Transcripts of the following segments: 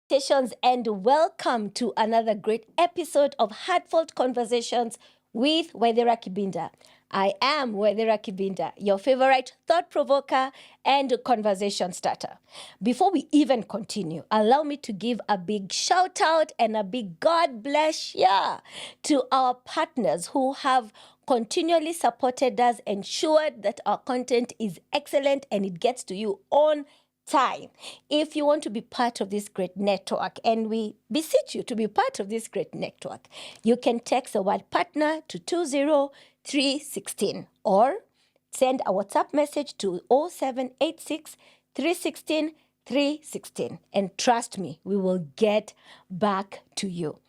Salutations and welcome to another great episode of Heartfelt Conversations with Waithera Kibinda. I am Waithera Kibinda, your favorite thought provoker and conversation starter. Before we even continue, allow me to give a big shout out and a big God bless ya to our partners who have continually supported us, ensured that our content is excellent and it gets to you on time. If you want to be part of this great network, and we beseech you to be part of this great network, you can text the word partner to 20316 or send a WhatsApp message to 0786 316 316. And trust me, we will get back to you.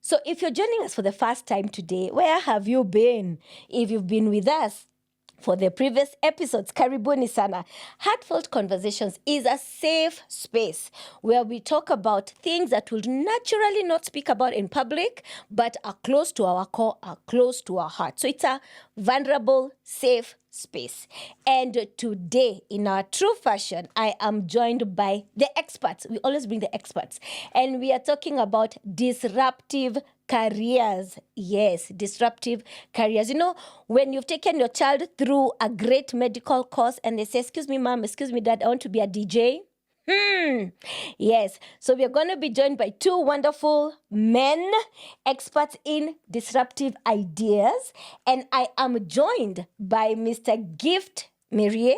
So if you're joining us for the first time today, where have you been? If you've been with us for the previous episodes, karibuni sana. Heartfelt Conversations is a safe space where we talk about things that we'll naturally not speak about in public, but are close to our core, are close to our heart. So it's a vulnerable, safe space. And today, in our true fashion, I am joined by the experts. We always bring the experts. And we are talking about disruptive careers. Yes, disruptive careers. You know, when you've taken your child through a great medical course and they say, excuse me, mom, excuse me, dad, I want to be a DJ. Yes. So we're going to be joined by two wonderful men, experts in disruptive ideas. And I am joined by Mr. Gift Merier.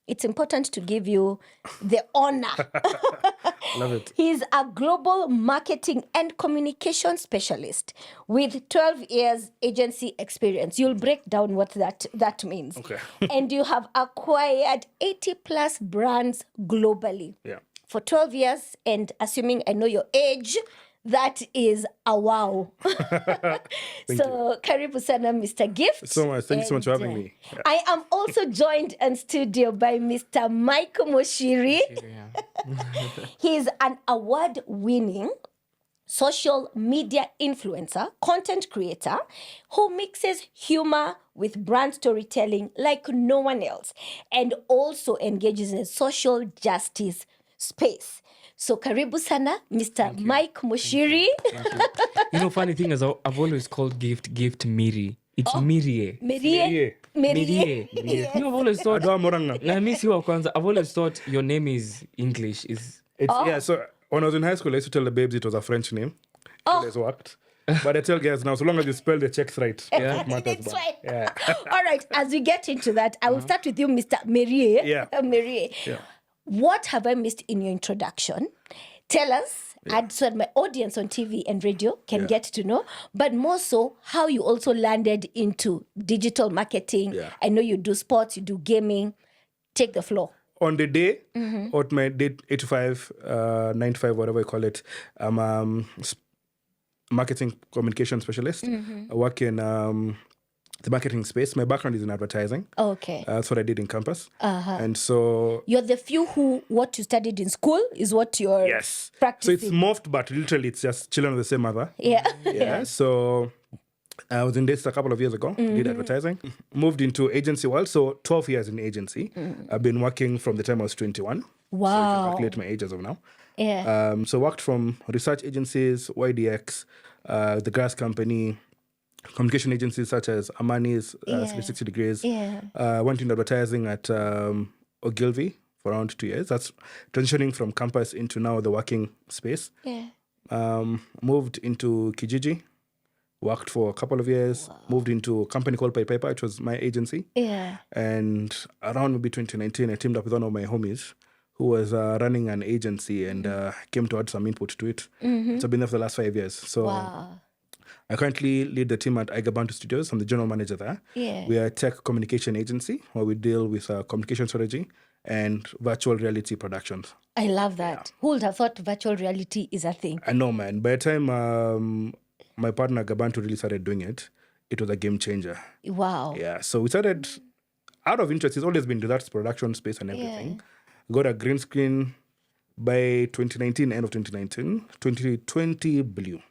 It's important to give you the honor. Love it. He's a global marketing and communication specialist with 12 years agency experience. You'll break down what that means. Okay. And you have acquired 80 plus brands globally. Yeah. For 12 years, and assuming I know your age, that is a wow. So, karibu sana, Mr. Gift. So much. Thank you so much for having me. Yeah. I am also joined in studio by Mr. Mike Moshiri. He's an award-winning social media influencer, content creator, who mixes humor with brand storytelling like no one else, and also engages in social justice space. So karibu sana, Mr. Mike Moshiri. You know, funny thing is, I've always called Gift Miri. It's Mirie. Merie. Mirie. You know, I've always thought. Adwa Moranga. Na mimi si wa kwanza. I've always thought your name is English. Yeah, so when I was in high school, I used to tell the babes it was a French name. It always worked. But I tell guys now, so long as you spell the checks right, it matters. It's fine. Yeah. All right, as we get into that, I will start with you, Mr. Merie. Yeah. Merie. Yeah. What have I missed in your introduction? Tell us, so that my audience on TV and radio can get to know, but more so how you also landed into digital marketing. Yeah. I know you do sports, you do gaming. Take the floor. On the day, or at my day 85, 95, whatever you call it, I'm marketing communication specialist. I work in the marketing space. My background is in advertising. Okay. That's what I did in campus. And so... You're the few who, what you studied in school is what you're Yes. practicing. So it's morphed, but literally it's just children of the same mother. Yeah. Yeah. So I was in this a couple of years ago, did advertising, moved into agency world. So 12 years in agency. I've been working from the time I was 21. Wow. So you can calculate my age as of now. Yeah. So worked from research agencies, YDX, the Grass Company, communication agencies such as Amani's, 360 Degrees. Yeah. Went into advertising at Ogilvy for around 2 years. That's transitioning from campus into now the working space. Yeah. Moved into Kijiji, worked for a couple of years, moved into a company called Pai Paper, which was my agency. Yeah. And around maybe 2019, I teamed up with one of my homies who was running an agency and came to add some input to it. So I've been there for the last 5 years. So I currently lead the team at Igabantu Studios. I'm the general manager there. Yeah. We are a tech communication agency where we deal with communication strategy and virtual reality productions. I love that. Who would have thought virtual reality is a thing? I know, man. By the time my partner Gabantu really started doing it, it was a game changer. Wow. Yeah. So we started out of interest. It's always been to that production space and everything. Got a green screen by 2019, end of 2019. 2020 blew.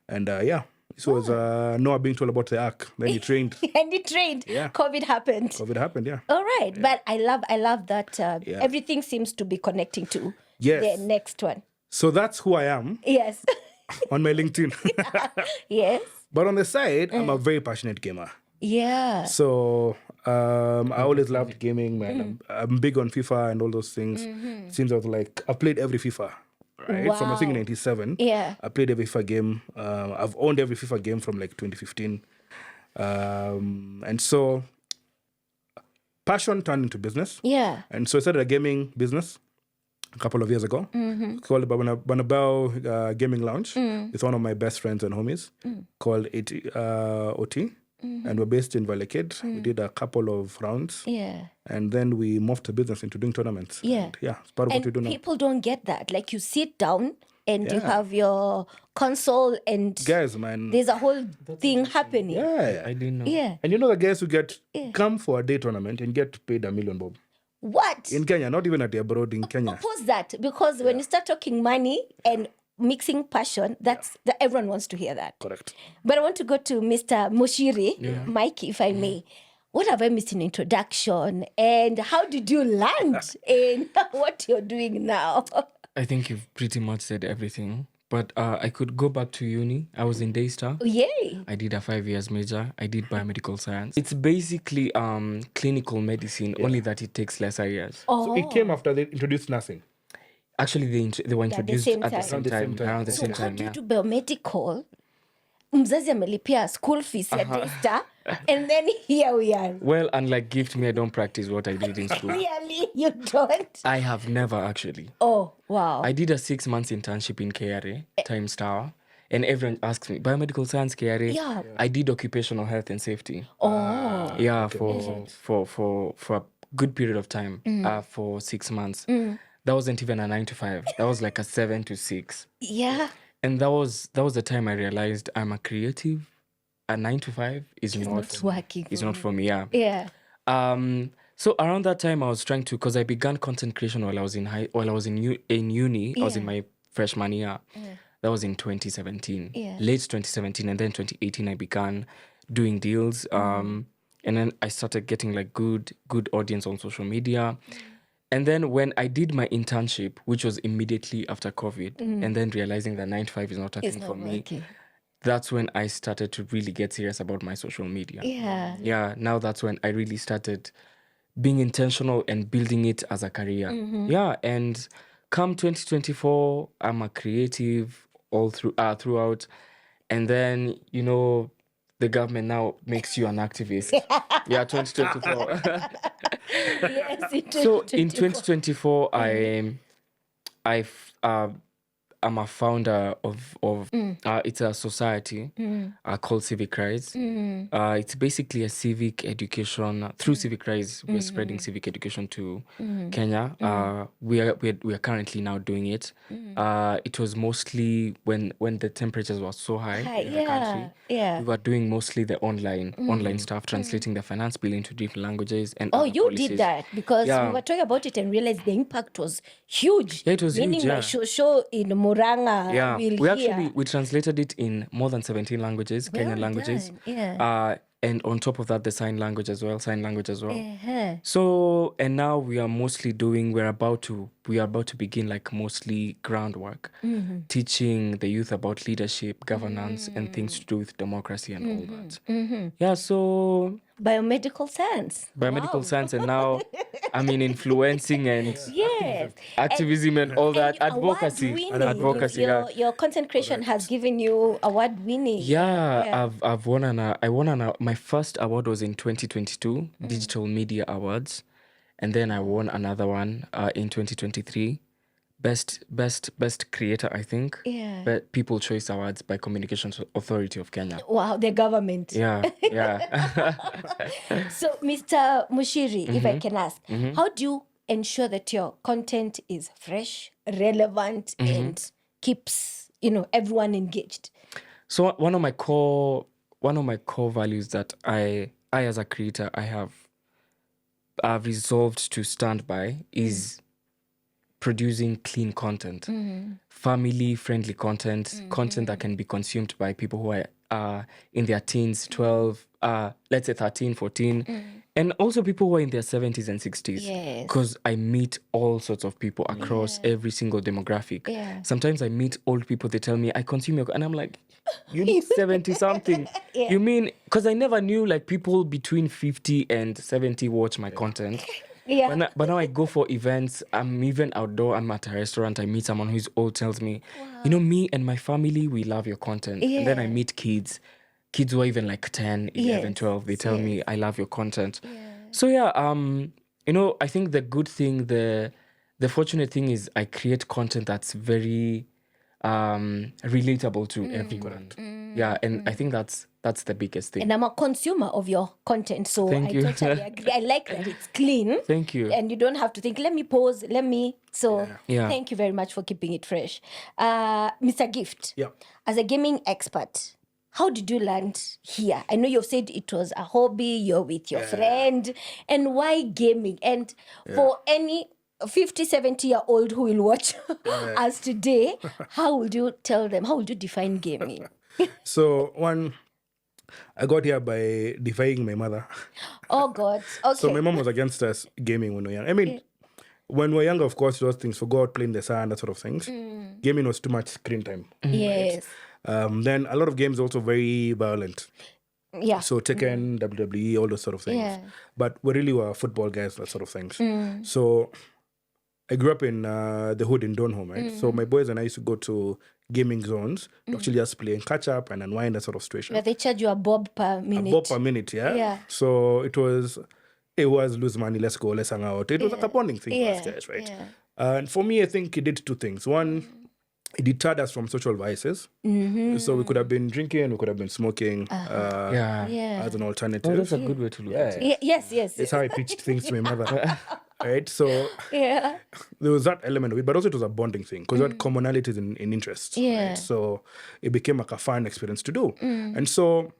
And this was Noah being told about the ark. Then he trained. And he trained. Yeah. COVID happened. COVID happened, yeah. All right. But I love that everything seems to be connecting to Yes. the next one. So that's who I am Yes. on my LinkedIn. Yes. But on the side, I'm a very passionate gamer. Yeah. So I always loved gaming, man. I'm big on FIFA and all those things. Since I was like, I played every FIFA, right? From I think Wow. 97. Yeah. I played every FIFA game. I've owned every FIFA game from like 2015. And so passion turned into business. Yeah. And so I started a gaming business a couple of years ago called Banabao Gaming Lounge with one of my best friends and homies called OT. And we're based in Vallecade. We did a couple of rounds. Yeah. And then we morphed the business into doing tournaments. Yeah. And yeah, it's part of what we And do now. people don't get that. Like you sit down and you Yeah. have your console and Guys, man. there's a whole thing happening. Yeah. I didn't know. Yeah. And you know the guys who come for a day tournament and get paid $1 million, Bob. What? In Kenya, not even at the abroad, in Kenya. Oppose that, because when you start talking money and mixing passion, that everyone wants to hear that. Correct. But I want to go to Mr. Moshiri, Mike, if I may. What have I missed in introduction? And how did you land in what you're doing now? I think you've pretty much said everything. But I could go back to uni. I was in Daystar. Yay. I did a 5 years major. I did biomedical science. It's basically clinical medicine, only that it takes lesser years. So it came after they introduced nursing. Actually, they were introduced same at the time. same time, around the So same how time. do you Yeah. do biomedical? Mzazi amelipia school fees ya Daystar, and then here we are. Well, unlike Gift Me, I don't practice what I did in school. Really? You don't? I have never actually. Oh, wow. I did a 6 months internship in KRA, Times Tower, and everyone asks me, biomedical science, KRA. Yeah. I did occupational health and safety. Oh. Yeah, for a good period of time, for 6 months. That wasn't even a 9 to 5. That was like a 7 to 6. Yeah. And that was the time I realized I'm a creative. A 9 to 5 is Not working. is not for me. Yeah. Yeah. So around that time, I was trying to, because I began content creation while I was in uni. I was in my freshman year. That was in 2017, late 2017, and then 2018 I began doing deals. And then I started getting like good audience on social media. And then when I did my internship, which was immediately after COVID, and then realizing that 9 to 5 is not a It's thing not for me, working. that's when I started to really get serious about my social media. Yeah. Yeah, now that's when I really started being intentional and building it as a career. Yeah, and come 2024, I'm a creative all throughout. And then, the government now makes you an activist. Yeah, 2024. Yes, So in 2024, I'm a founder of it's a society called Civic Rise. It's basically a civic education. Through Civic Rise, we're spreading civic education to Kenya. We are currently now doing it. It was mostly when the temperatures were so high in the country. Yeah. We were doing mostly the online stuff, translating the finance bill into different languages and Oh, other you policies. did that because Yeah. we were talking about it and realized the impact was huge. Yeah, it was Meaning huge, my yeah. show in Muranga Yeah, will hear. we translated it in more than 17 languages, Well Kenyan languages. done, yeah. And on top of that, the sign language as well. Uh-huh. So, and now we are mostly we are about to begin like mostly groundwork, teaching the youth about leadership, governance, and things to do with democracy and all that. Yeah, so Biomedical science. biomedical Wow. science, and now I mean influencing and Yes. activism and all that, And advocacy, award-winning. Your content creation has given you award winning. Yeah, I've won my first award was in 2022, Digital Media Awards, and then I won another one in 2023, best creator, I think. Yeah. But People Choice Awards by Communications Authority of Kenya. Wow, the government. Yeah. So, Mr. Mushiri, if I can ask, how do you ensure that your content is fresh, relevant, and keeps everyone engaged? So one of my core values that I as a creator I have resolved to stand by is producing clean content, family friendly content, content that can be consumed by people who are in their teens, 12, let's say 13, 14, And also people who are in their 70s and 60s. Yes. Because I meet all sorts of people across every single demographic. Yeah. Sometimes I meet old people, they tell me, I consume your... And I'm like, you need 70-something. Yeah. You mean... Because I never knew like people between 50 and 70 watch my content. Yeah. But now I go for events. I'm even outdoor. I'm at a restaurant. I meet someone who's old, tells me, you know, me and my family, we love your content. And then I meet kids who are even like 10, 11, 12. They tell me, I love your content. So yeah, you know, I think the good thing, the fortunate thing is I create content that's very relatable to everyone. Yeah, and I think that's the biggest thing. And I'm a consumer of your content, so Thank you. totally agree. I like that it's clean. Thank you. And you don't have to think, let me pause, let me. So Yeah. thank you very much for keeping it fresh. Mr. Gift, Yeah. as a gaming expert, how did you land here? I know you've said it was a hobby, you're with your friend. And why gaming? And for any 50, 70-year-old who will watch us today, how would you tell them, how would you define gaming? So one, I got here by defying my mother. Oh, God. Okay. So my mom was against us gaming when we were young. I mean, when we were younger, of course, those things, for God, playing the sun, that sort of things. Gaming was too much screen time. Yes. Then a lot of games also very violent. Yeah. So Tekken, WWE, all those sort of things. Yeah. But we really were football guys, that sort of things. So I grew up in the hood in Donholm, right? So my boys and I used to go to gaming zones to actually just play and catch up and unwind, that sort of situation. Where they charge you a bob per minute. A bob per minute, yeah? Yeah. So it was lose money, let's go, let's hang out. It was like a bonding thing for us guys, right? Yeah. And for me, I think it did two things. One, it deterred us from social vices. So we could have been drinking, we could have been smoking Yeah. Yeah. as an Oh, alternative. that's a good way to look at it. Yes. It's how I pitched things to my mother. Right? So Yeah. there was that element of it, but also it was a bonding thing because we had commonalities in interests. Yeah. Right? So it became like a fun experience to do. And so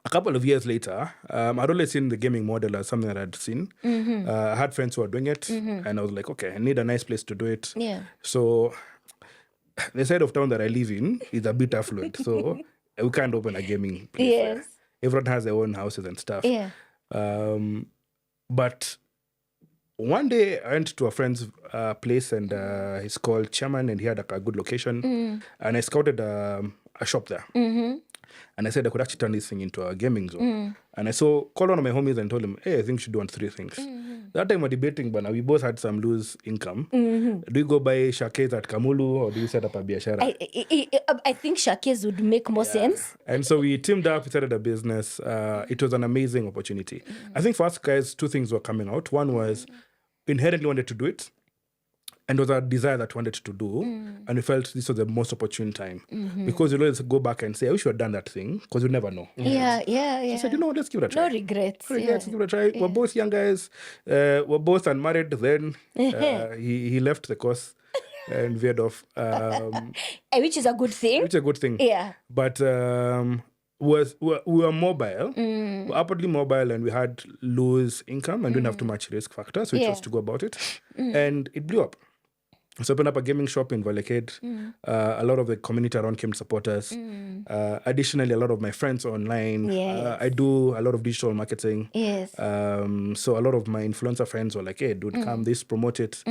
a couple of years later, I'd always seen the gaming model as something that I'd seen. I had friends who were doing it, and I was like, okay, I need a nice place to do it. Yeah. So the side of town that I live in is a bit affluent, so we can't open a gaming place. Yes. Where everyone has their own houses and stuff. Yeah. But one day I went to a friend's place, and he's called Chairman, and he had a good location. And I scouted a shop there. And I said I could actually turn this thing into a gaming zone. And I called one of my homies and told him, hey, I think you should do one 3 things. That time we're debating, but we both had some loose income. Do you go buy shakes at Kamulu, or do you set up a biashara? I think Shakes would make more sense. And so we teamed up, we started a business. It was an amazing opportunity. I think for us guys, 2 things were coming out. One was inherently wanted to do it, and was a desire that we wanted to do. And we felt this was the most opportune time. Because you'll always go back and say, I wish you had done that thing, because you never know. Yeah. I said, let's give it a try. No regrets. Let's give it a try. We're both young guys. We're both unmarried then. He left the course and veered off. Which is a good thing. Which is a good thing. Yeah. But we were mobile. We were upwardly mobile, and we had loose income and didn't have too much risk factor. So we chose to go about it. And it blew up. So opened up a gaming shop in Vallecade. A lot of the community around came to support us. Additionally, a lot of my friends online. Yes. I do a lot of digital marketing. Yes. So a lot of my influencer friends were like, hey, dude, come, this, promote it.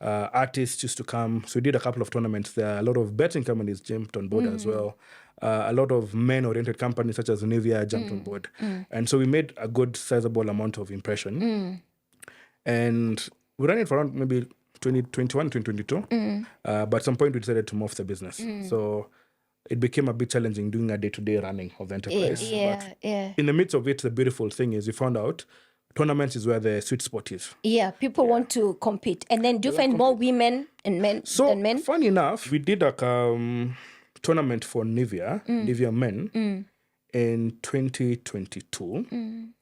Artists used to come. So we did a couple of tournaments there. A lot of betting companies jumped on board as well. A lot of men-oriented companies such as Nivea jumped on board. And so we made a good sizable amount of impression. And we ran it for around maybe 2021, 2022. But at some point we decided to morph the business. So it became a bit challenging doing a day-to-day running of the enterprise. But in the midst of it, the beautiful thing is we found out tournaments is where the sweet spot is. Yeah, people want to compete. And then do you find more women and men than men? Funny enough, we did a tournament for Nivea Men, in 2022.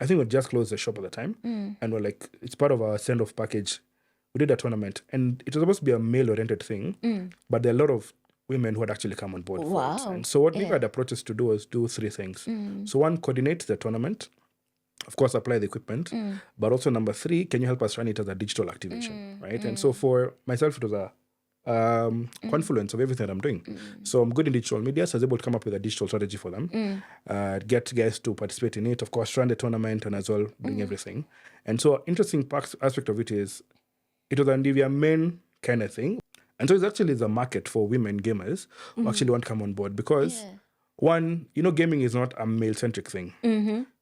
I think we just closed the shop at the time. And we're like, it's part of our send-off package. We did a tournament, and it was supposed to be a male-oriented thing, but there are a lot of women who had actually come on board for it. And so what we had approached us to do was do 3 things. So 1, coordinate the tournament, of course, apply the equipment, but also number 3, can you help us run it as a digital activation, right? And so for myself, it was a confluence of everything that I'm doing. So I'm good in digital media, so I was able to come up with a digital strategy for them, get guys to participate in it, of course, run the tournament and as well doing everything. And so interesting aspect of it is it was an Ndivya men kind of thing. And so it's actually the market for women gamers who actually want to come on board because one, gaming is not a male-centric thing.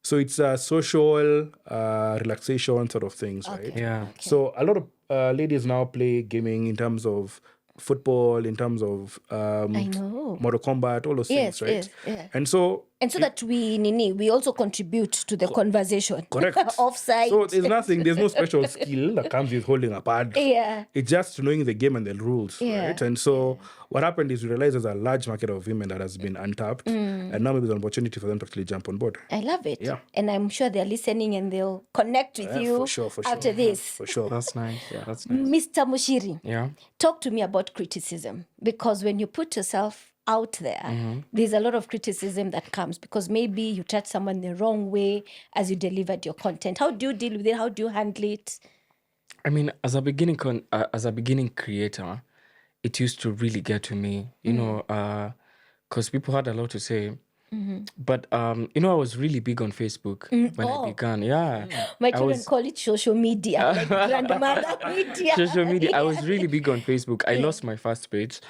So it's a social relaxation sort of things, right? Yeah. Okay. So a lot of ladies now play gaming in terms of football, in terms of I know. Mortal Kombat, all those Yes, things, right? yes, yeah. And so that we also contribute to the conversation. correct. Offside. So there's no special skill that comes with holding a pad. Yeah. It's just knowing the game and the rules, Yeah. right? And so what happened is we realized there's a large market of women that has been untapped, and now maybe there's an opportunity for them to actually jump on board. I love it. Yeah. And I'm sure they're listening and they'll connect with you For sure. after this. For sure. That's nice. Yeah, that's nice. Mr. Mushiri, Yeah. talk to me about criticism, because when you put yourself out there, there's a lot of criticism that comes because maybe you touch someone the wrong way as you delivered your content. How do you deal with it? How do you handle it? I mean, as a beginning creator, it used to really get to me, because people had a lot to say. But I was really big on Facebook when I began. Yeah, My children call it social media, like grandmother media. social media. I was really big on Facebook. I lost my first page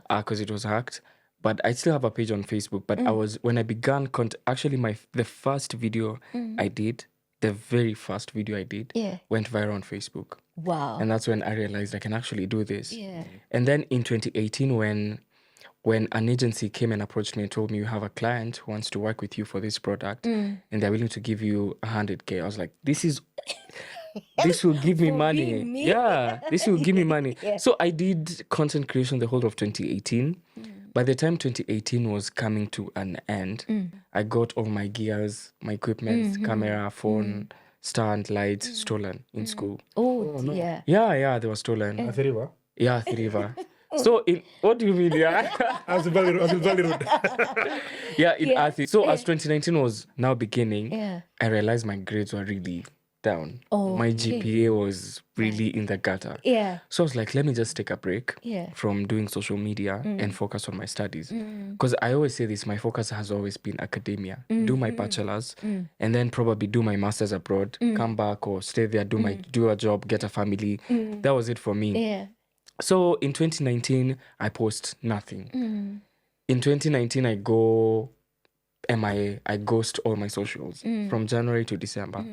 because it was hacked. But I still have a page on Facebook. But when I began actually the first video I did, the very first video I did went viral on Facebook. Wow. And that's when I realized I can actually do this. Yeah. And then in 2018, when an agency came and approached me and told me you have a client who wants to work with you for this product and they're willing to give you 100K, I was like, this will give me money. being me. Yeah, this will give me money. So I did content creation the whole of 2018. By the time 2018 was coming to an end, I got all my gears, my equipment, camera, phone, stand, lights stolen in school. Oh, yeah. Yeah, they were stolen. Athi River. Yeah, Athi River. So what do you mean? Yeah, As Valley Road. yeah, in Athi. So as 2019 was now beginning, Yeah. I realized my grades were really down. Oh, My okay. GPA was really in the gutter. Yeah. So I was like, let me just take a break from doing social media and focus on my studies. Because I always say this, my focus has always been academia. Do my bachelor's and then probably do my master's abroad, come back or stay there, do a job, get a family. That was it for me. Yeah. So in 2019, I post nothing. In 2019, I go MIA. I ghost all my socials from January to December.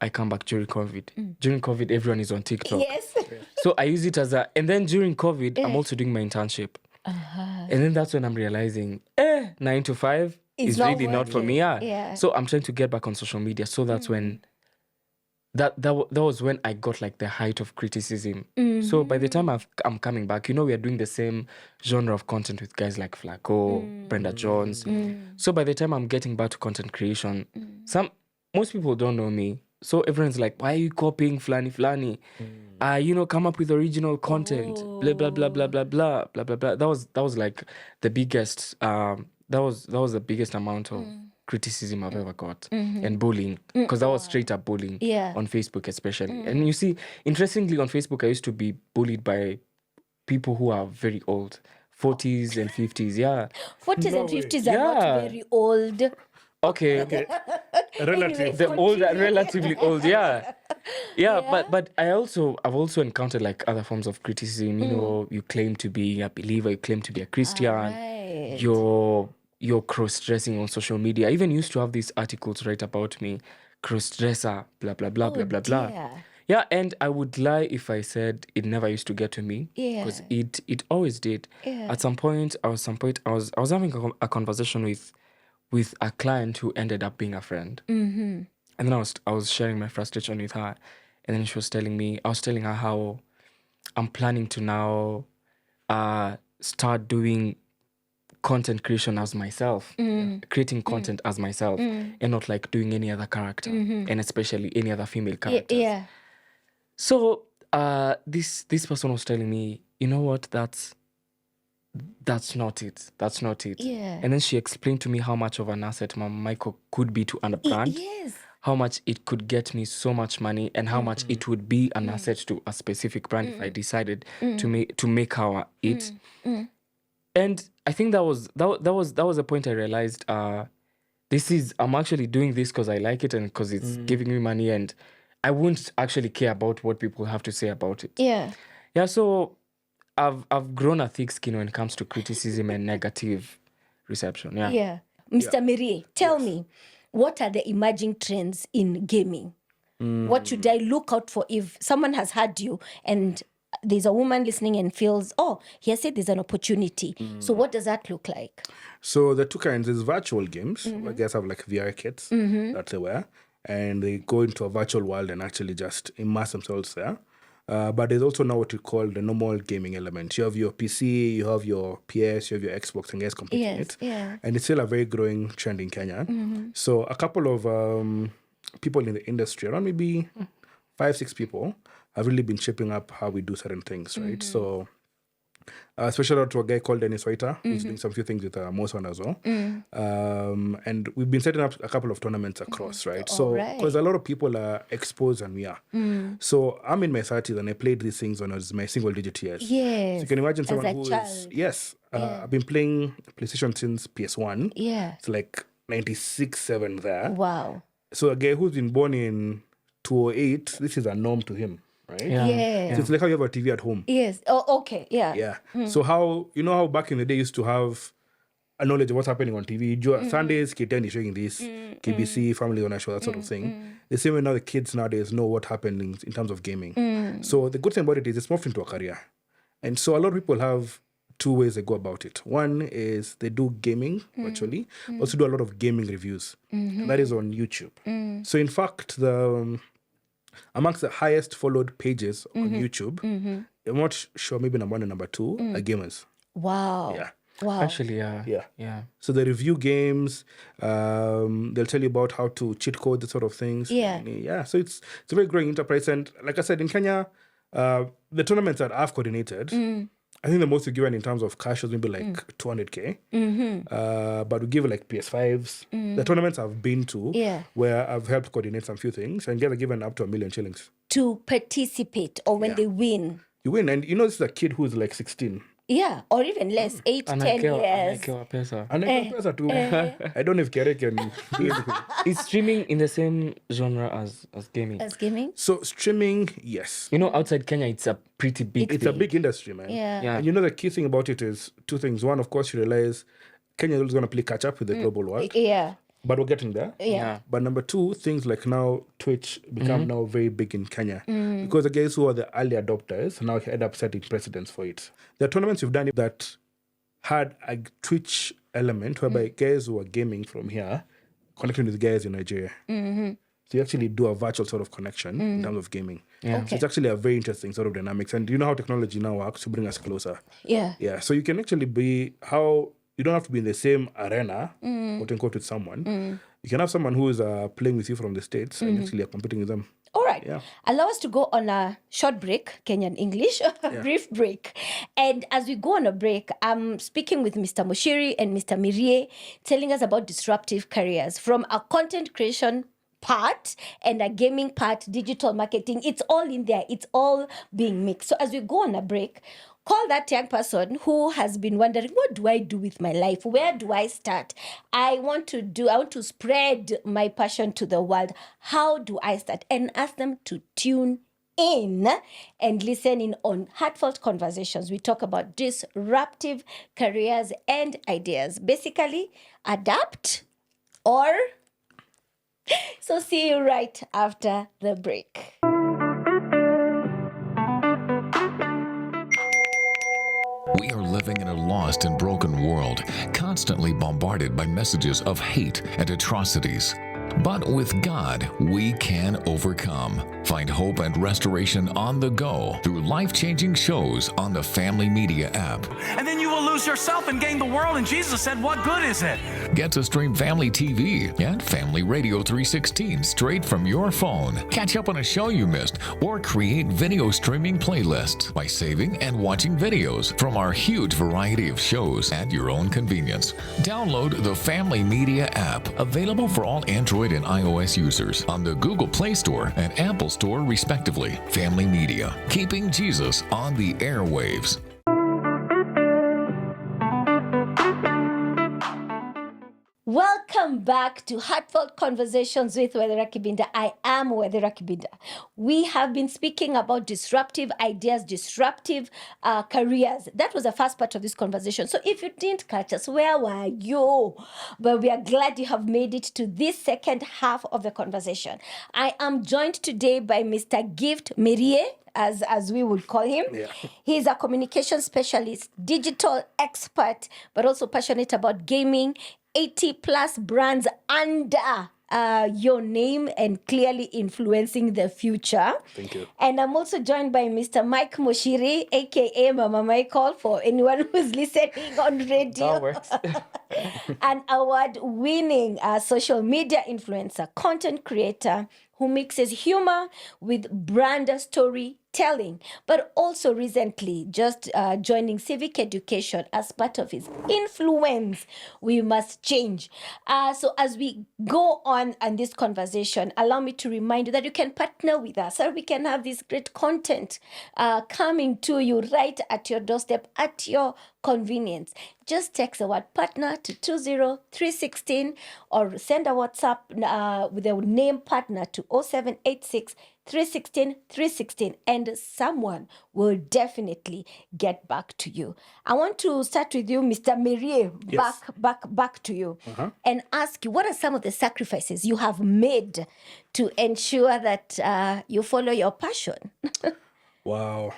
I come back during COVID. During COVID, everyone is on TikTok. Yes. So I use it as and then during COVID, I'm also doing my internship. And then that's when I'm realizing, 9 to 5 It's is not really not for working. me. Yeah. So I'm trying to get back on social media. So that's when that was when I got like the height of criticism. So by the time I'm coming back, we are doing the same genre of content with guys like Flacco, Brenda Jones. So by the time I'm getting back to content creation, most people don't know me. So everyone's like, why are you copying Flani? Come up with original content. Blah blah blah blah blah blah blah blah blah. That was like the biggest that was the biggest amount of criticism I've ever got, and bullying, because that was straight up bullying on Facebook especially. And you see, interestingly, on Facebook I used to be bullied by people who are very old, 40s and 50s. Yeah. 40s and 50s are not Yeah. very old. Okay. Relative. The old, relatively old, yeah. But I've also encountered like other forms of criticism. You claim to be a believer, you claim to be a Christian, Right. you're cross-dressing on social media. I even used to have these articles write about me, cross-dresser, blah blah blah blah blah blah. dear. Yeah, and I would lie if I said it never used to get to me, because it always did. Yeah. At some point, I was having a conversation with a client who ended up being a friend. And then I was sharing my frustration with her. And then I was telling her how I'm planning to now start doing content creation as myself, creating content as myself, and not like doing any other character, and especially any other female characters. Yeah. So this person was telling me, you know what, that's not it. That's not it. Yeah. And then she explained to me how much of an asset Mama Michael could be to a brand. Yes. how much it could get me so much money and how much it would be an asset to a specific brand if I decided to make it. And I think that was the point I realized. I'm actually doing this because I like it and because it's giving me money, and I won't actually care about what people have to say about it. Yeah. Yeah. So I've grown a thick skin when it comes to criticism and negative reception. Yeah. Yeah. Mr. Mirie, tell me, what are the emerging trends in gaming? What should I look out for if someone has heard you and there's a woman listening and feels, oh, he has said there's an opportunity. So what does that look like? So the two kinds is virtual games. I guess have like VR kits that they wear, and they go into a virtual world and actually just immerse themselves there. But there's also now what you call the normal gaming element. You have your PC, you have your PS, you have your Xbox, and guys competing it. Yeah. And it's still a very growing trend in Kenya. So a couple of people in the industry, around maybe 5-6 people, have really been shaping up how we do certain things, right? So especially to a guy called Dennis Waiter, who's doing some few things with Moson as well. And we've been setting up a couple of tournaments across, right? So because a lot of people are exposed and we are. So I'm in my 30s and I played these things when I was my single digit years. Yes. So you can imagine someone as a who is... child. Yes. I've been playing PlayStation since PS1. Yeah. It's like 96, 7 there. Wow. So a guy who's been born in 2008, this is a norm to him, right? Yeah. Yes. So it's like how you have a TV at home. Yes. Oh, okay. Yeah. Yeah. So how back in the day you used to have a knowledge of what's happening on TV. Sundays, K10 is showing this, KBC, Family on a show, that sort of thing. The same way now the kids nowadays know what happened in terms of gaming. So the good thing about it is it's morphed into a career. And so a lot of people have two ways they go about it. One is they do gaming virtually, also do a lot of gaming reviews. And that is on YouTube. So in fact, amongst the highest followed pages on YouTube, I'm not sure, maybe number 1 and number 2 are gamers. Wow. Yeah. Wow. Actually, yeah. Yeah. Yeah. So they review games. They'll tell you about how to cheat code, that sort of things. Yeah. And, yeah. So it's a very growing enterprise. And like I said, in Kenya, the tournaments that I've coordinated, I think the most we given in terms of cash was maybe like 200K. But we give like PS5s. The tournaments I've been to, where I've helped coordinate some few things, and get given up to 1 million shillings. To participate or when they win. You win, and this is a kid who's like 16. Yeah, or even less, 8, 10 years. And I don't know if Kere can... Is streaming in the same genre as gaming? As gaming? So streaming, yes. Outside Kenya, it's a pretty big It's a big industry, man. Yeah. And the key thing about it is two things. One, of course, you realize Kenya is going to play catch up with the global world. Yeah. But we're getting there. Yeah. But number 2, things like now Twitch become now very big in Kenya. Because the guys who are the early adopters now end up setting precedents for it. There are tournaments we've done that had a Twitch element whereby guys who are gaming from here connecting with guys in Nigeria. So you actually do a virtual sort of connection in terms of gaming. Okay. So it's actually a very interesting sort of dynamics. And you know how technology now works to bring us closer. Yeah. Yeah. So you can actually you don't have to be in the same arena, quote unquote, with someone. You can have someone who is playing with you from the States and actually are competing with them. All right. Yeah. Allow us to go on a short break, Kenyan English, brief break. And as we go on a break, I'm speaking with Mr. Moshiri and Mr. Mirie, telling us about disruptive careers from a content creation part and a gaming part, digital marketing. It's all in there. It's all being mixed. So as we go on a break, call that young person who has been wondering, what do I do with my life? Where do I start? I want to spread my passion to the world. How do I start? And ask them to tune in and listen in on Heartfelt Conversations. We talk about disruptive careers and ideas. Basically, adapt or... So see you right after the break. We are living in a lost and broken world, constantly bombarded by messages of hate and atrocities. But with God, we can overcome. Find hope and restoration on the go through life-changing shows on the Family Media app. And then you will lose lose yourself and gain the world. And Jesus said, what good is it? Get to stream Family TV and Family Radio 316 straight from your phone. Catch up on a show you missed or create video streaming playlists by saving and watching videos from our huge variety of shows at your own convenience. Download the Family Media app, available for all Android and iOS users on the Google Play Store and Apple Store respectively. Family Media, keeping Jesus on the airwaves. Welcome back to Heartfelt Conversations with Wedera Kibinda. I am Wedera Kibinda. We have been speaking about disruptive ideas, disruptive careers. That was the first part of this conversation. So if you didn't catch us, where were you? But we are glad you have made it to this second half of the conversation. I am joined today by Mr. Gift Merie, as we would call him. Yeah. He's a communication specialist, digital expert, but also passionate about gaming, 80 plus brands under your name and clearly influencing the future. Thank you. And I'm also joined by Mr. Mike Moshiri, aka Mama Michael, for anyone who's listening on radio. That works. An award-winning social media influencer, content creator who mixes humor with brand storytelling, but also recently just joining civic education as part of his influence. We must change. So as we go on this conversation, allow me to remind you that you can partner with us so we can have this great content coming to you right at your doorstep, at your convenience. Just text the word partner to 20316 or send a WhatsApp with the name partner to 0786 316 316 and someone will definitely get back to you. I want to start with you, Mr. Merie, Yes. back to you and ask you, what are some of the sacrifices you have made to ensure that you follow your passion? Wow.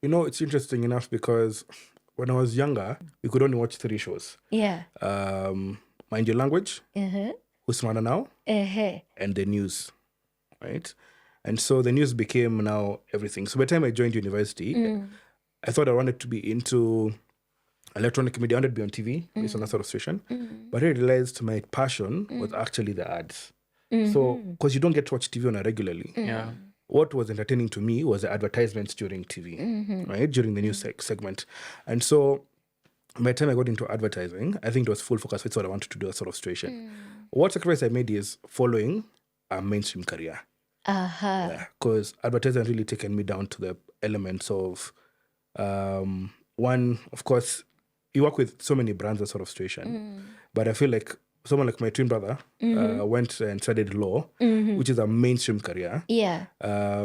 You know, it's interesting enough because when I was younger, we could only watch 3 shows. Yeah. Mind Your Language, Who's Smarter Now, and the news, right? And so the news became now everything. So by the time I joined university, I thought I wanted to be into electronic media. I wanted to be on TV based on that sort of situation. But I realized my passion was actually the ads. So, because you don't get to watch TV on a regularly. Yeah. What was entertaining to me was the advertisements during TV, right? During the news segment. And so by the time I got into advertising, I think it was full focus. It's what I wanted to do, that sort of situation. What sacrifice I made is following a mainstream career. Because advertising really taken me down to the elements of, one, of course, you work with so many brands, that sort of situation. But I feel like someone like my twin brother went and studied law, which is a mainstream career. Yeah.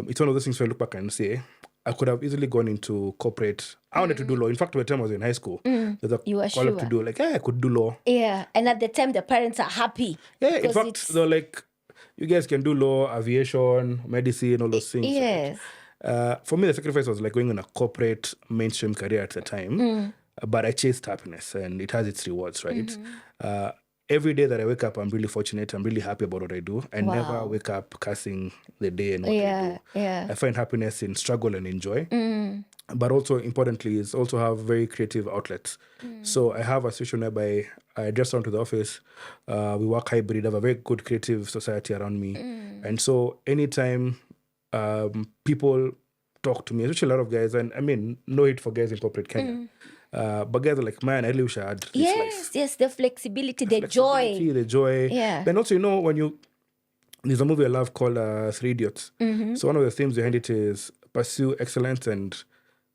It's one of those things where I look back and say, I could have easily gone into corporate. I wanted to do law. In fact, by the time I was in high school, there's a You were call up sure. to do, like, I could do law. Yeah. And at the time, the parents are happy. Yeah, in because fact, it's- they're like, you guys can do law, aviation, medicine, all those things. Yes. For me, the sacrifice was like going on a corporate mainstream career at the time. But I chased happiness and it has its rewards, right? Every day that I wake up, I'm really fortunate. I'm really happy about what I do. I never wake up cursing the day and what I do. Yeah. I find happiness in struggle and in joy. But also importantly is also have very creative outlets. So I have a situation whereby I just down to the office, we work hybrid, I have a very good creative society around me. And so anytime people talk to me, especially a lot of guys, and I mean, no hate for guys in corporate Kenya. But guys are like, man, I really wish I had this life. Yes, the flexibility, the joy. Flexibility, the joy. Yeah. Then also, you know, there's a movie I love called 3 Idiots. So one of the themes behind it is pursue excellence and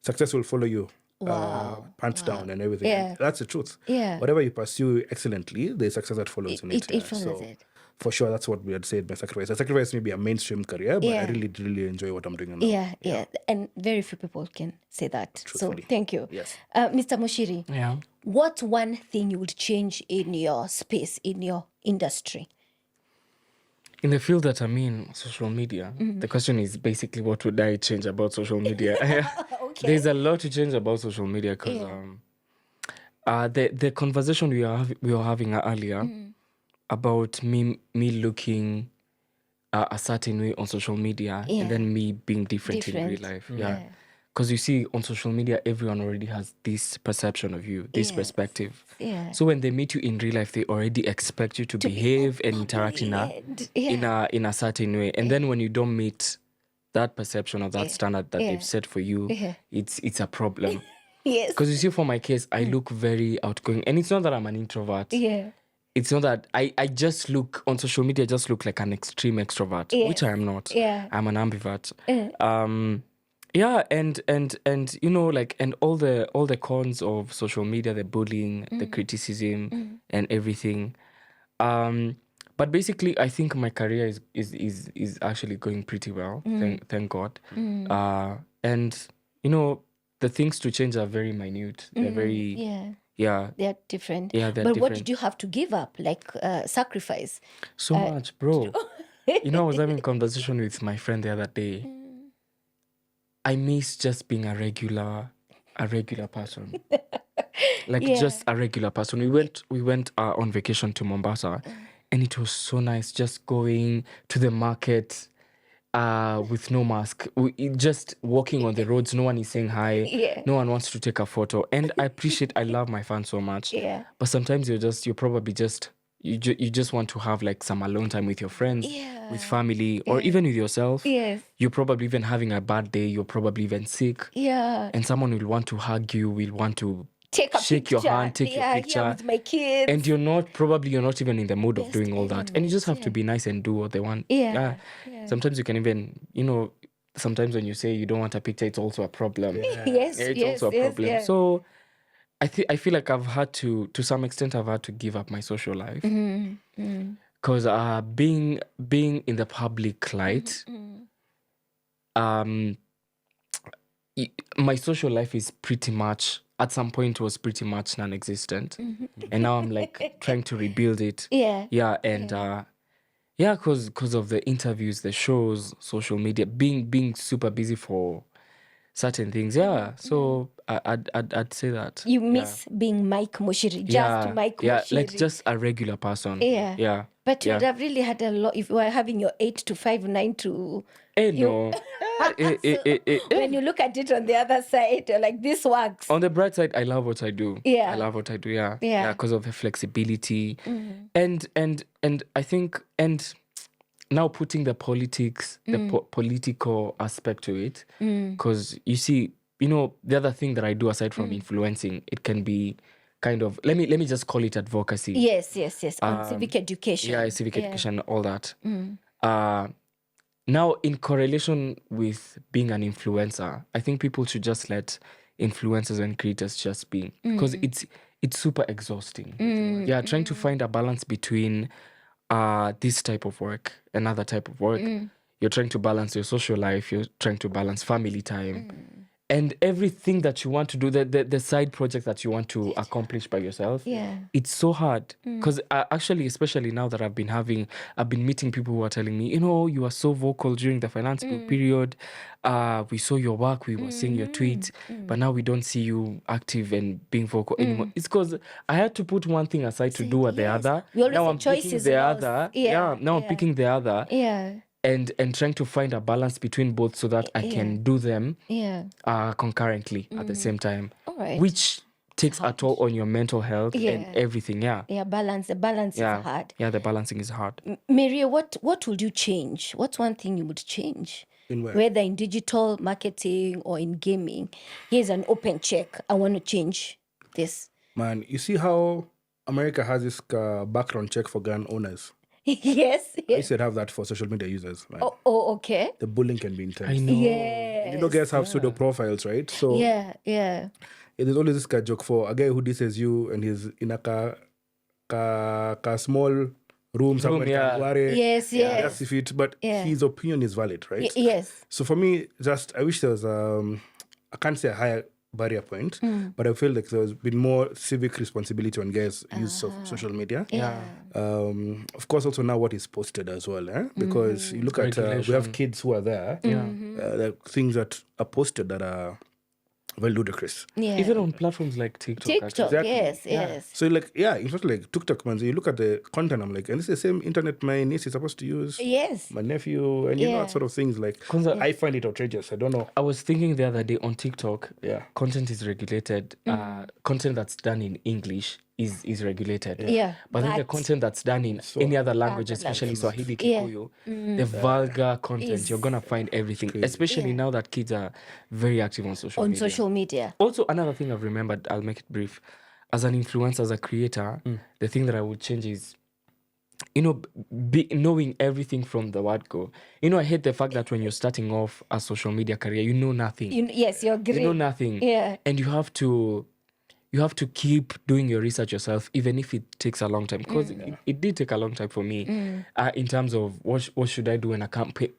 success will follow you. Pants down and everything. Yeah. That's the truth. Yeah. Whatever you pursue excellently, there's success that follows in it. It follows So it. for sure, that's what we had said by sacrifice. I sacrifice maybe a mainstream career, but I really enjoy what I'm doing now. Yeah. And very few people can say that. Truthfully. So thank you. Yes. Mr. Moshiri, Yeah. what's one thing you would change in your space, in your industry? In the field that I'm in, social media, the question is basically what would I change about social media? There's a lot to change about social media because the conversation we were having earlier about me looking a certain way on social media and then me being different in real life. Yeah. because you see on social media, everyone already has this perception of you, this perspective. Yeah. So when they meet you in real life, they already expect you to behave and interact in a certain way. And then when you don't meet that perception of that standard that they've set for you, it's a problem. Yes. Because you see, for my case, I look very outgoing, and it's not that I'm an introvert. Yeah. It's not that I just look on social media, I just look like an extreme extrovert, which I am not. Yeah. I'm an ambivert. Yeah, and you know, like, and all the cons of social media, the bullying, the criticism, and everything. But basically, I think my career is actually going pretty well. Thank God. And you know, the things to change are very minute. They're very They're different. Yeah, they're but what different. did you have to give up? Like sacrifice? So much, bro. You know, I was having a conversation with my friend the other day. I miss just being a regular person. Like just a regular person. We went on vacation to Mombasa, and it was so nice just going to the market with no mask, just walking on the roads. No one is saying hi. Yeah. No one wants to take a photo. And I love my fans so much. Yeah. But sometimes you probably just you just want to have like some alone time with your friends, with family, or even with yourself. Yes. You're probably even having a bad day. You're probably even sick. Yeah. And someone will want to hug you, will want to Take a shake picture. your hand, take your picture. Yeah, with my kids. And you're not even in the mood of doing all that. And you just have to be nice and do what they want. Yeah. Sometimes you can even, you know, sometimes when you say you don't want a picture, it's also a problem. Yes. It's also a problem. Yes. So I feel like I've had to some extent, I've had to give up my social life. Because being in the public light, my social life is pretty much, at some point, was pretty much non-existent. And now I'm like trying to rebuild it. Yeah. And because of the interviews, the shows, social media, being super busy for certain things. So I'd say that. You miss being Mike Moshiri, just Mike Moshiri. Like just a regular person. Yeah. But you would have really had a lot if you were having your 8 to 5, 9 to... No. When you look at it on the other side, you're like, this works. On the bright side, I love what I do. Yeah. I love what I do, yeah. Yeah. Because of the flexibility. And I think, and now putting the politics, the political aspect to it, because you see, you know, the other thing that I do aside from influencing, it can be kind of, let me just call it advocacy. Yes. On civic education. Yeah, civic education, all that. Now, in correlation with being an influencer, I think people should just let influencers and creators just be, because it's super exhausting. Yeah, trying to find a balance between this type of work, another type of work. You're trying to balance your social life. You're trying to balance family time. And everything that you want to do, the side project that you want to accomplish by yourself, it's so hard. Because actually, especially now that I've been meeting people who are telling me, you know, you are so vocal during the finance bill period. We saw your work, we were seeing your tweets, but now we don't see you active and being vocal anymore. It's because I had to put one thing aside to do the other. Now I'm picking the other. Now I'm picking the other. Yeah. And trying to find a balance between both so that I can do them concurrently at the same time, which takes a toll on your mental health and everything. The balance is hard. The balancing is hard. Maria, what would you change? What's one thing you would change? In where? Whether in digital marketing or in gaming. Here's an open check. I want to change this. Man, you see how America has this background check for gun owners? Yes. I used to have that for social media users. Man. Oh, okay. The bullying can be intense. I know. Yes. You know, guys have pseudo profiles, right? So Yeah. There's always this guy joke for a guy who disses you and he's in a small room somewhere. Yes. That's if it, but his opinion is valid, right? Yes. So for me, I wish there was I can't say a higher barrier point, but I feel like there's been more civic responsibility on guys' use of social media. Of course, also now what is posted as well, because you look at we have kids who are there. Like things that are posted that are very ludicrous. Yeah. Even on platforms like TikTok. TikTok, actually. Exactly. yes. So like, in fact, like TikTok, man, so you look at the content, I'm like, and it's the same internet my niece is supposed to use. Yes. My nephew, and you know, that sort of things. Like, I find it outrageous. I don't know. I was thinking the other day on TikTok, Yeah. content is regulated. Content that's done in English is regulated. Yeah, But then the but- content that's done in any other language, Other especially Swahili, Yeah. Kikuyu, the vulgar content, you're gonna find everything. Especially now that kids are very active on social On media. social media. Also, another thing I've remembered, I'll make it brief. As an influencer, as a creator, the thing that I would change is, knowing everything from the word go. I hate the fact that when you're starting off a social media career, you know nothing. Yes, you're great. You know nothing. Yeah. And you have to keep doing your research yourself, even if it takes a long time. Because it did take a long time for me, in terms of what should I do when a company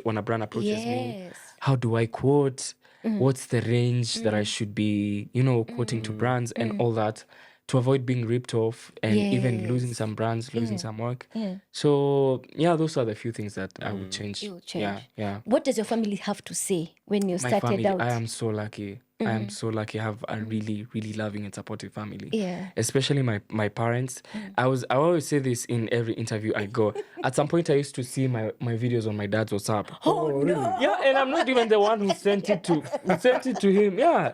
when a brand approaches me? Yes. How do I quote? What's the range that I should be, quoting to brands and all that, to avoid being ripped off and even losing some brands, losing some work. So those are the few things that I would change. You will change. Yeah. What does your family have to say when you My started family, out? I am so lucky. I am so lucky. I have a really, really loving and supportive family. Yeah. Especially my parents. I always say this in every interview I go. At some point, I used to see my videos on my dad's WhatsApp. Oh no. Yeah, and I'm not even the one who sent it to him. Yeah.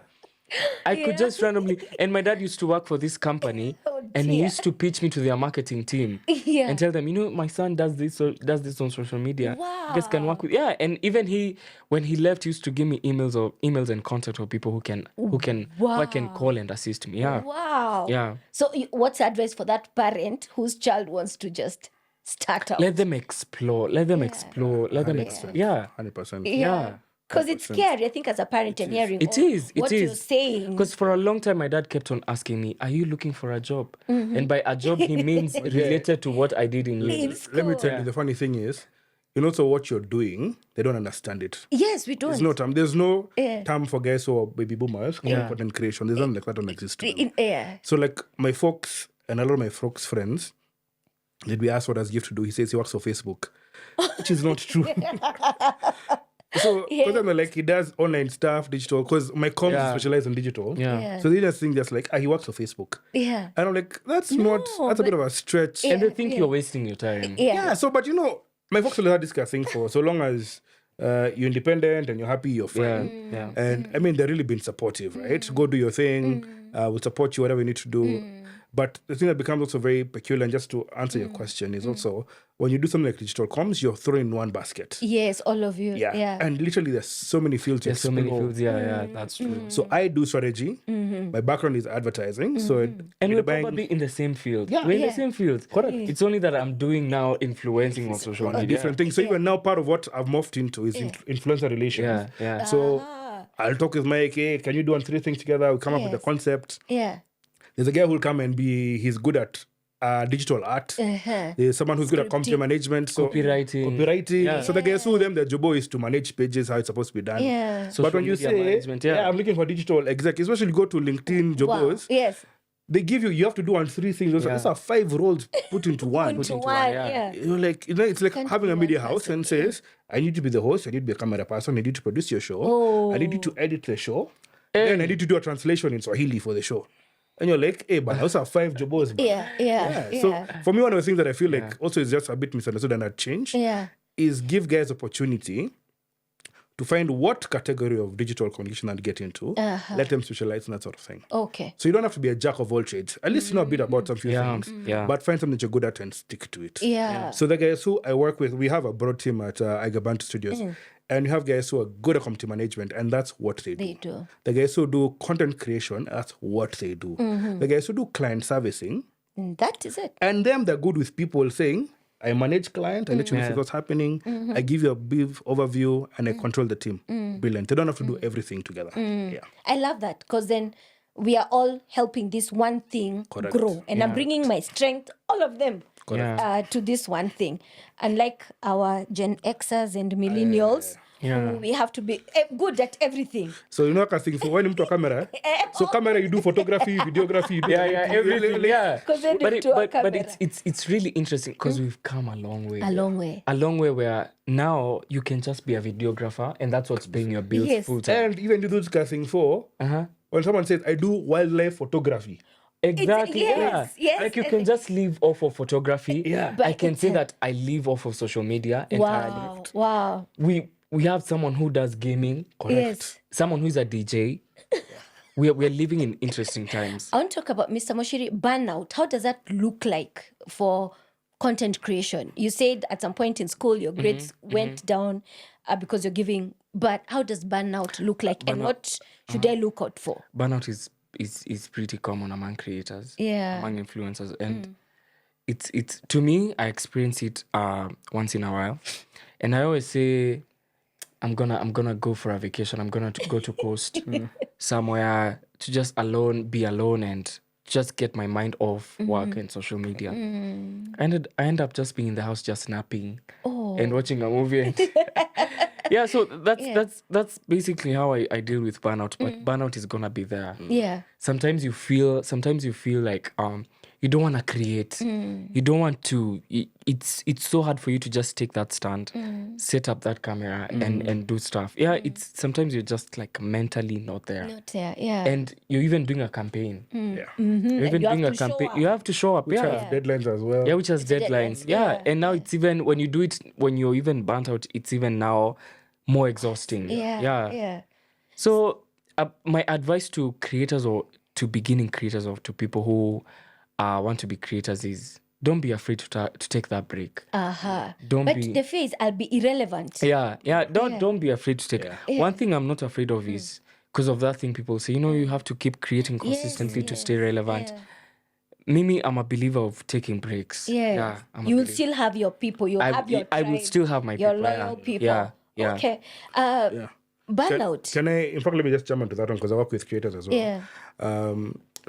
I could just randomly, and my dad used to work for this company, and he dear. used to pitch me to their marketing team Yeah. and tell them, my son does this on social media. Wow. You guys can work with, and even when he left, he used to give me emails and contact of people who I can call and assist me. Yeah. Wow. Yeah. So what's advice for that parent whose child wants to just start out? Let them explore. Let them explore. Let them explore. Yeah. 100%. Yeah. Because it's scary, I think, as a parent and hearing It is. what you're saying. Because for a long time, my dad kept on asking me, "Are you looking for a job?" And by a job, he means related to what I did in uni. Let me tell you, the funny thing is, so what you're doing, they don't understand it. Yes, we don't. There's no term. There's no term for guys who are baby boomers called content creation. There's nothing like that, don't exist. To them. So like my folks and a lot of my folks' friends, they'd be asked what does Gift to do. He says he works for Facebook, which is not true. So, because I'm like, he does online stuff, digital, because my comms is specialized in digital. Yeah. So they just think just like, he works for Facebook. Yeah. And I'm like, that's a bit of a stretch. And they think you're wasting your time. Yeah, so, but my folks will have this thing for so long as you're independent and you're happy, you're fine. Yeah. And I mean, they've really been supportive, right? Go do your thing. We'll support you, whatever you need to do. But the thing that becomes also very peculiar, and just to answer your question, is also when you do something like digital comms, you're throwing in one basket. Yes, all of you. Yeah. And literally, there's so many fields. There's so many fields. Yeah, that's true. So I do strategy. My background is advertising. So And we're probably in the same field. Yeah. We're in the same field. Correct. It's only that I'm doing now influencing on social media. different things. So even now, part of what I've morphed into is influencer relations. Yeah. So I'll talk with Mike. Hey, can you do 3 things together? We'll come up with a concept. Yeah. There's a guy who'll come and he's good at digital art. There's someone who's good at content management. So Copywriting. Yeah. So the guys who them, their job is to manage pages, how it's supposed to be done. Yeah. But when you Social say, media management, I'm looking for digital exec, especially go to LinkedIn jobs, Yes. they give you have to do 3 things. Those are 5 roles put into one. To one. Yeah. It's like having a media house and says, I need to be the host, I need to be a camera person, I need to produce your show, I need you to edit the show, and I need to do a translation in Swahili for the show. And you're like, hey, but I also have 5 jobs. Yeah. So for me, one of the things that I feel like also is just a bit misunderstood and had changed is give guys opportunity to find what category of digital communication I'd get into, let them specialize in that sort of thing. Okay. So you don't have to be a jack of all trades. At least you know a bit about some few things, but find something that you're good at and stick to it. Yeah. So the guys who I work with, we have a broad team at Igabantu Studios, and you have guys who are good at community management, and that's what they do. They do. The guys who do content creation, that's what they do. The guys who do client servicing, And that is it. and them, they're good with people saying, I manage client, I let you know what's happening, I give you a brief overview, and I control the team. Brilliant. They don't have to do everything together. Yeah. I love that because then we are all helping this one thing grow. And I'm bringing my strength, all of them, to this one thing. Unlike our Gen Xers and millennials Yeah. We have to be good at everything. So you know casting for when you to camera. So camera you do photography, videography, you do Everything. Yeah. 'Cause then But they it, do a but camera. it's really interesting because we've come a long way. A long way. A long way where now you can just be a videographer and that's what's paying your bills Yes. full time. And even you do casting for when someone says I do wildlife photography. Exactly. yes, yeah. yes. Like you can just live off of photography. Yeah. I But can it's say that I live off of social media entirely. Wow. We have someone who does gaming, Yes. someone who's a DJ. We're living in interesting times. I want to talk about Mr. Moshiri, burnout. How does that look like for content creation? You said at some point in school your grades went down because you're giving, but how does burnout look like and what should I look out for? Burnout is pretty common among creators, among influencers, and it's to me, I experience it once in a while, and I always say I'm gonna go for a vacation. I'm gonna go to coast somewhere to just be alone and just get my mind off work and social media. I end up just being in the house just napping and watching a movie and yeah, so that's basically how I deal with burnout. But burnout is gonna be there. Yeah. Sometimes you feel like you don't want to create. You don't want to. It's so hard for you to just take that stand, set up that camera, and do stuff. Yeah, it's sometimes you're just like mentally not there. Not there, yeah. And you're even doing a campaign. Yeah. You're even You have doing a to show campaign. up. You have to show up. Which Yeah. has deadlines as well. Yeah, which has deadlines. Yeah. And now it's even when you do it when you're even burnt out, it's even now more exhausting. Yeah. So my advice to creators or to beginning creators or to people who want to be creators is don't be afraid to take that break. Don't But be. the fear is I'll be irrelevant. Yeah. Don't be afraid to take. One thing I'm not afraid of is because of that thing people say, you have to keep creating consistently to stay relevant. Mimi, I'm a believer of taking breaks. Yeah. I'm a You will believer. still have your people. You'll have your I will tribe, still have my your people. loyal people. Yeah. Okay. Yeah. Burnout. Can I, in fact, let me just jump into that one because I work with creators as well. Yeah.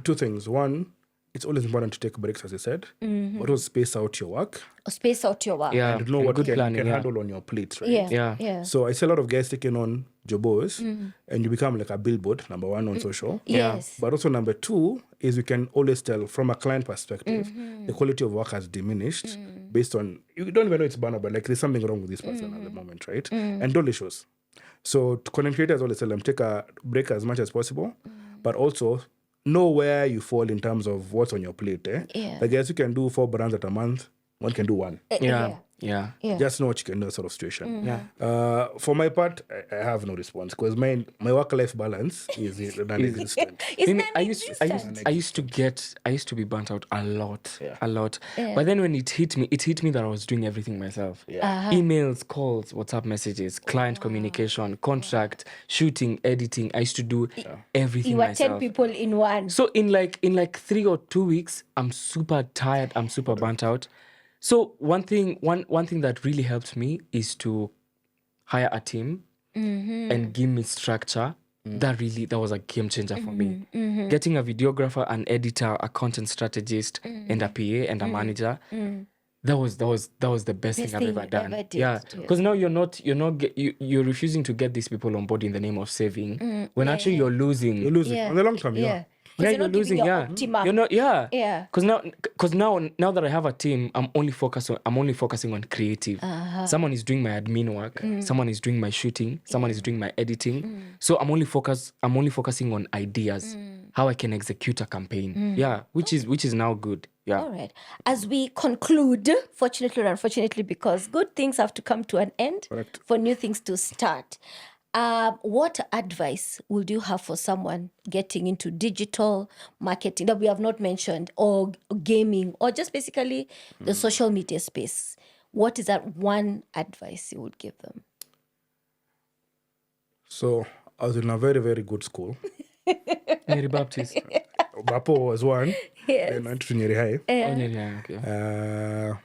Two things. One, it's always important to take breaks, as I said, but also space out your work Or space out your work. Yeah. and know what good you planning, can yeah. handle on your plate, right? Yeah. So I see a lot of guys taking on jobos and you become like a billboard, number one on social. Yes. But also number two is we can always tell from a client perspective, the quality of work has diminished based on, you don't even know it's banner, but like there's something wrong with this person at the moment, right? And don't issues. So to content creators, always tell them, take a break as much as possible, but also know where you fall in terms of what's on your plate. Yeah. I guess you can do 4 brands at a month, one can do one. Yeah. Just know what you can do, sort of situation. Yeah. For my part, I have no response because my work-life balance is non-existent. It's Mimi, non-existent. I used to be burnt out a lot. But then when it hit me that I was doing everything myself. Emails, calls, WhatsApp messages, client communication, contract, shooting, editing. I used to do everything You were myself. 10 people in one. So in like 3 or 2 weeks, I'm super tired. I'm super burnt out. So one thing that really helped me is to hire a team and give me structure. That was a game changer for me. Getting a videographer, an editor, a content strategist, and a PA and a manager. That was the best thing I've thing ever you done. ever did, Yeah, because now you're refusing to get these people on board in the name of saving. When actually you're losing. You lose it. On the long term, Yeah. Yeah, You're you're not giving losing. your Yeah, optimum. you're not. Yeah, Yeah. Because now that I have a team, I'm only focusing on creative. Someone is doing my admin work. Someone is doing my shooting. Someone is doing my editing. So I'm only focusing on ideas, how I can execute a campaign. Yeah, which is now good. Yeah. All right. As we conclude, fortunately or unfortunately, because good things have to come to an end Correct. for new things to start. What advice would you have for someone getting into digital marketing that we have not mentioned, or gaming, or just basically the social media space? What is that one advice you would give them? So I was in a very, very good school. Mary Baptist. Bapo was one. Yes. Then went to Nyeri High. Yeah. Okay.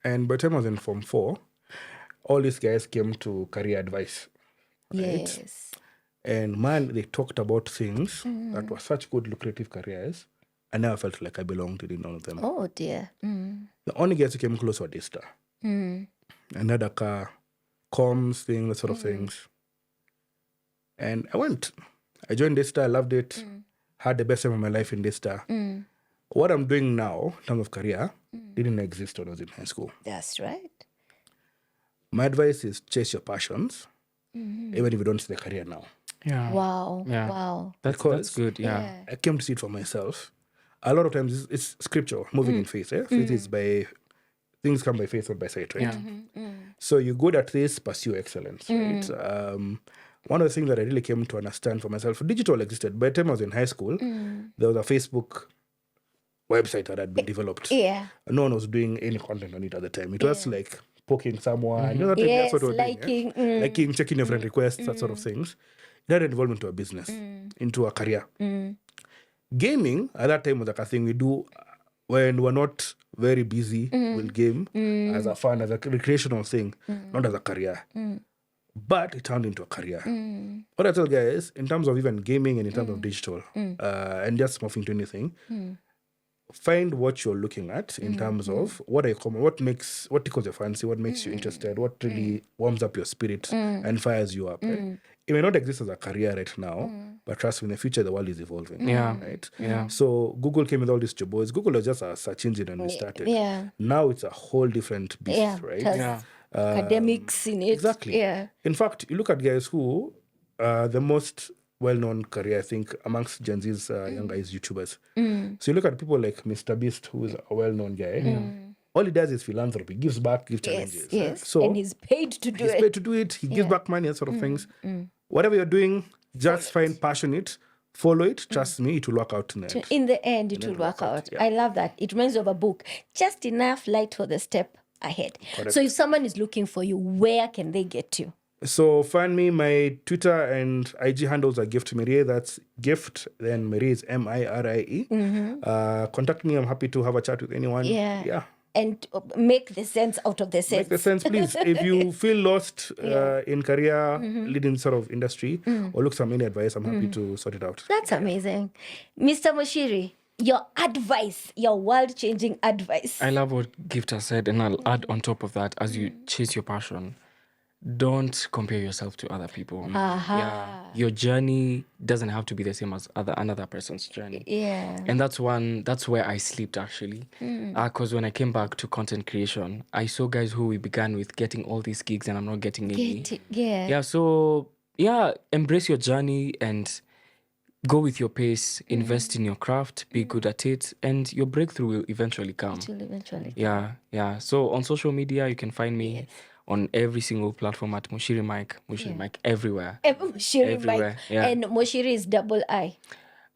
And by the time I was in Form 4, all these guys came to career advice. Yes. And man, they talked about things that were such good, lucrative careers. I never felt like I belonged in none of them. Oh dear. The only guys who came close were Dista. And had a car, comms thing, that sort of things. And I went. I joined Daystar, I loved it, had the best time of my life in Daystar. What I'm doing now, in terms of career, didn't exist when I was in high school. That's right. My advice is chase your passions, even if you don't see the career now. Yeah. Wow. Yeah. Wow. That's good. Yeah. I came to see it for myself. A lot of times it's scripture, moving in faith. Faith is by, things come by faith, not by sight, right? So you're good at this, pursue excellence, right? One of the things that I really came to understand for myself, digital existed. By the time I was in high school, there was a Facebook website that had been developed. Yeah. No one was doing any content on it at the time. It was like poking someone, you know, Yes, that's what we're liking, doing, liking, checking your friend requests, that sort of things. It had evolved into a business, into a career. Gaming at that time was like a thing we do when we're not very busy. We'll game as a fun, as a recreational thing, not as a career. But it turned into a career. What I tell guys, in terms of even gaming and in terms of digital, and just morphing to anything, find what you're looking at in terms of what tickles your fancy, what makes you interested, what really warms up your spirit and fires you up. Right? It may not exist as a career right now, but trust me, in the future the world is evolving. Yeah. Right. Yeah. So Google came with all these jobs. Google was just a search engine when we started. Yeah. Now it's a whole different beast, Yeah. right? Has academics in it. Exactly. Yeah. In fact, you look at guys who the most well-known career, I think, amongst Gen Z's young guys, YouTubers. So you look at people like Mr. Beast, who is a well-known guy. All he does is philanthropy, gives back, gives challenges. Yes. So And he's paid to do he's it. paid to do it. He gives back money, that sort of things. Whatever you're doing, just find passion in it. Follow it. Trust me, it will work out in the end. In the end, it will work out. yeah. I love that. It reminds me of a book. Just enough light for the step ahead. So if someone is looking for you, where can they get you? So find me. My Twitter and IG handles are Gift Marie. That's Gift. Then Marie is Mirie. Contact me. I'm happy to have a chat with anyone. Yeah. And make the sense out of the sense. Make the sense, please. If you feel lost in career, leading sort of industry, or look for any advice, I'm happy to sort it out. That's amazing. Mr. Moshiri, your advice, your world-changing advice. I love what Gift has said, and I'll add on top of that, as you chase your passion, don't compare yourself to other people. Yeah, your journey doesn't have to be the same as another person's journey. Yeah. And that's where I slept actually. Because when I came back to content creation, I saw guys who we began with getting all these gigs and I'm not getting any. So embrace your journey and go with your pace, invest in your craft, be good at it, and your breakthrough will eventually come. It will eventually. Yeah. So on social media, you can find me on every single platform at Moshiri Mike everywhere. Moshiri Everywhere, Mike. yeah. And Moshiri is double I.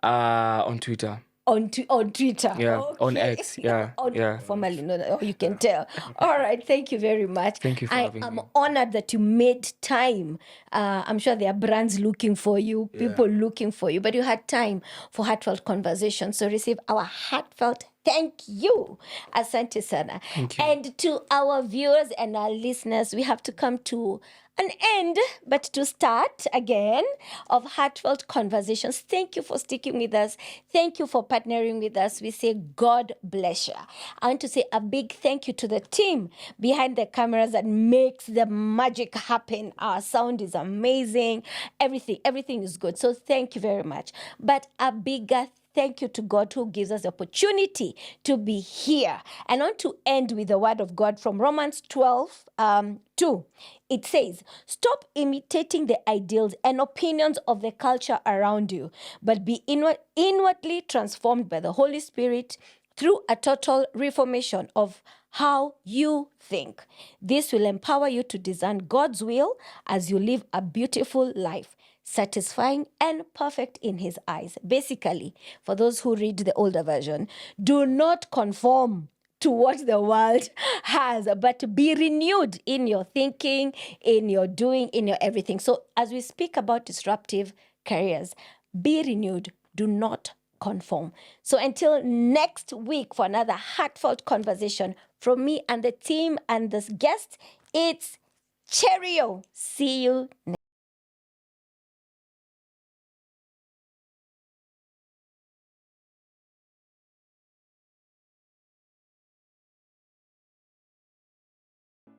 On Twitter. On Twitter. Yeah, Okay. on X. Yeah. Formerly, no, you can tell. All right, thank you very much. Thank you for having I am me. honored that you made time. I'm sure there are brands looking for you, people looking for you, but you had time for heartfelt conversation. So receive our heartfelt thank you, Asante Sana. Thank you. And to our viewers and our listeners, we have to come to an end, but to start again of heartfelt conversations. Thank you for sticking with us. Thank you for partnering with us. We say God bless you. I want to say a big thank you to the team behind the cameras that makes the magic happen. Our sound is amazing. Everything is good. So thank you very much. But a bigger thank you to God who gives us the opportunity to be here. And I want to end with the word of God from Romans 12, 2. It says, stop imitating the ideals and opinions of the culture around you, but be inwardly transformed by the Holy Spirit through a total reformation of how you think. This will empower you to discern God's will as you live a beautiful life, satisfying and perfect in his eyes. Basically, for those who read the older version, do not conform to what the world has, but be renewed in your thinking, in your doing, in your everything. So as we speak about disruptive careers, be renewed, do not conform. So until next week for another heartfelt conversation from me and the team and this guest, it's cheerio. See you next